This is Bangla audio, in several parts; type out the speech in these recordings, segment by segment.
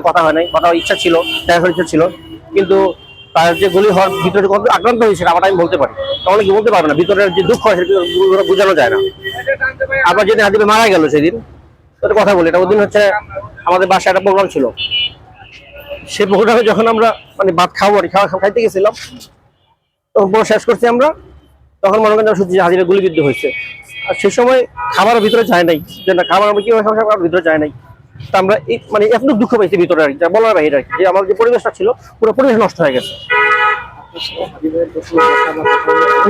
কথা হয় নাই, কথা ইচ্ছা ছিল, দেখা করার ইচ্ছা ছিল, কিন্তু তার যে গুলি হওয়ার ভিতরে কত আক্রান্ত হয়েছে আমার আমি বলতে পারি, তাহলে কি বলতে পারবে না, ভিতরের যে দুঃখ হয় সেটা বোঝানো যায় না। আবার যেদিন হাদিবে মারা গেল সেদিন ওটা কথা বলি, এটা ওদিন হচ্ছে আমাদের বাসায় একটা প্রোগ্রাম ছিল, সেই প্রোগ্রামে যখন আমরা মানে ভাত খাবো খাইতে গেছিলাম, তখন পুরো শেষ করছি আমরা, তখন মনে করেন শুনছি হাদিবে গুলিবিদ্ধ হয়েছে। আর সেই সময় খাবারের ভিতরে যায় নাই, যে না খাবার আমরা কিভাবে খাবার ভিতরে যায় নাই। তা আমরা মানে এত দুঃখ পাইছি ভিতরে আর কি, যা বলার বাইরে আর কি, যে আমাদের যে পরিবেশটা ছিল পুরো পরিবেশ নষ্ট হয়ে গেছে।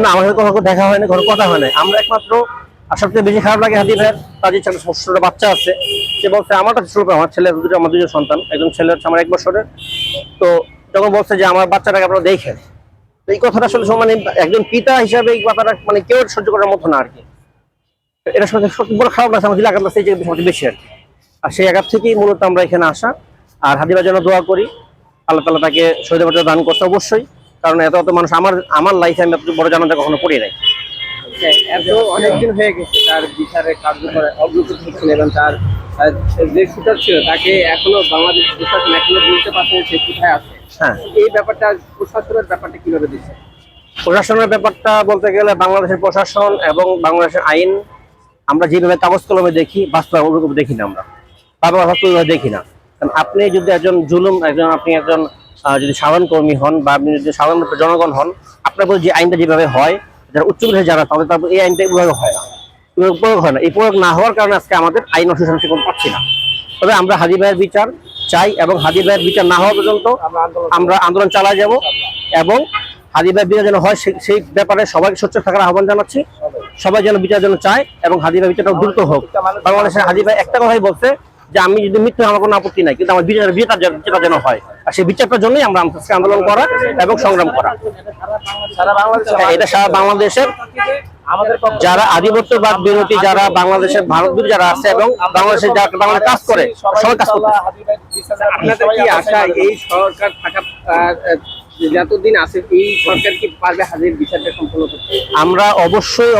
না আমাদের কখনো দেখা হয় না, কোনো কথা হয় না। আমরা একমাত্র আর সবচেয়ে বেশি খারাপ লাগে হাদি ভাইয়ের, তার যে ছোট বাচ্চা আছে, সে বলছে আমার কাছে ছোট, আমার ছেলে দুটো, আমার দুজন সন্তান, একজন ছেলে হচ্ছে আমার 1 বছরের, তো তখন বলছে যে আমার বাচ্চাটাকে আপনারা দেখেন। তো এই কথাটা আসলে মানে একজন পিতা হিসাবে এই কথাটা মানে কেউ সহ্য করার মতো না আর কি। এটা সত্যি বড় খারাপ লাগছে, আমার দিলে আঘাত লাগছে এই যে বেশি আর কি। আর সেই আঘাত থেকেই মূলত আমরা এখানে আসা। আর হাদি ভাইয়ের জন্য দোয়া করি, আল্লাহ তাআলা তাকে শহীদের মর্যাদা দান করতে অবশ্যই, কারণ এত মানুষ আমার লাইফে আমি এত বড় জানাজা কখনো পড়ি নাই। এত অনেকদিন হয়ে গেছে তার বিচারের কার্যকর অগ্রগতি হচ্ছে না, এবং তার যে শুটার ছিল তাকে এখনো বাংলাদেশ প্রশাসন এখনো বলতে পারছে সে কোথায় আছে। হ্যাঁ, এই ব্যাপারটা প্রশাসনের ব্যাপারটা কিভাবে দিচ্ছে? প্রশাসনের ব্যাপারটা বলতে গেলে বাংলাদেশের প্রশাসন এবং বাংলাদেশের আইন আমরা যেভাবে কাগজ কলমে দেখি, বাস্তবে ওরকম দেখি না, আমরা বাস্তবে দেখি না। কারণ আপনি যদি আপনি একজন যদি সাধারণ কর্মী হন, বা আপনি যদি সাধারণ জনগণ হন, আপনার প্রতি যে আইনটা যেভাবে হয়, যারা উচ্চ বিদেশে যারা, তাহলে তারপর এই আইনটা এইভাবে হয় না, প্রয়োগ হয় না। এই প্রয়োগ না হওয়ার কারণে আজকে আমাদের আইন অনুশাসন সেরকম পাচ্ছি না। তবে আমরা হাদি ভাইয়ের বিচার চাই, এবং হাদি ভাইয়ের বিচার না হওয়া পর্যন্ত আমরা আন্দোলন চালাই যাব, এবং হাদি ভাইয়ের বিচার যেন হয় সেই ব্যাপারে সবাইকে সোচ্চার থাকার আহ্বান জানাচ্ছি। সবাই যেন বিচার যেন চায়, এবং হাদি ভাই বিচারটা দ্রুত হোক। বাংলাদেশের হাদি ভাই একটা কথাই বলছে যে আমি যদি মৃত্যু আমার কোনো আপত্তি নাই, কিন্তু আমার বিচারটা যেন হয়, আর সেই বিচারটার জন্যই আমরা আন্দোলন করা এবং সংগ্রাম করা। এটা সারা বাংলাদেশের যারা আধিপত্যবাদ বিরোধী, যারা বাংলাদেশের ভারত বিরোধী যারা আছে, এবং বাংলাদেশের যারা বাংলাদেশ কাজ করে, সবাই কাজ করতে। আপনাদের কি আশা এই সরকার থাকা যতদিন আছে এই সরকার কি পারবে হাজির বিচারটা সম্পন্ন করতে? আমরা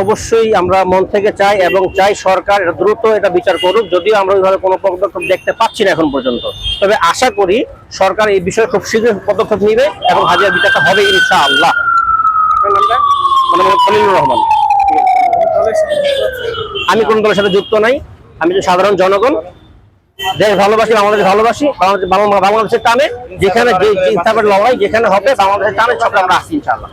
অবশ্যই আমরা মন থেকে চাই, এবং চাই সরকার এটা দ্রুত এটা বিচার করুক, যদিও আমরা ওইভাবে কোনো পদক্ষেপ দেখতে পাচ্ছি না এখন পর্যন্ত। তবে আশা করি সরকার এই বিষয়ে খুব শীঘ্রই পদক্ষেপ নিবে, এবং হাজির বিচারটা হবে ইনশাআল্লাহ। আপনার নামটা? মোহাম্মদ খলিলুর রহমান। আমি কোন দলের সাথে যুক্ত নাই, আমি যে সাধারণ জনগণ, দেশ ভালোবাসি, বাংলাদেশ ভালোবাসি, বাংলাদেশের টানে যেখানে যে লড়াই যেখানে হবে বাংলাদেশের টানে সব আমরা আছি ইনশাআল্লাহ।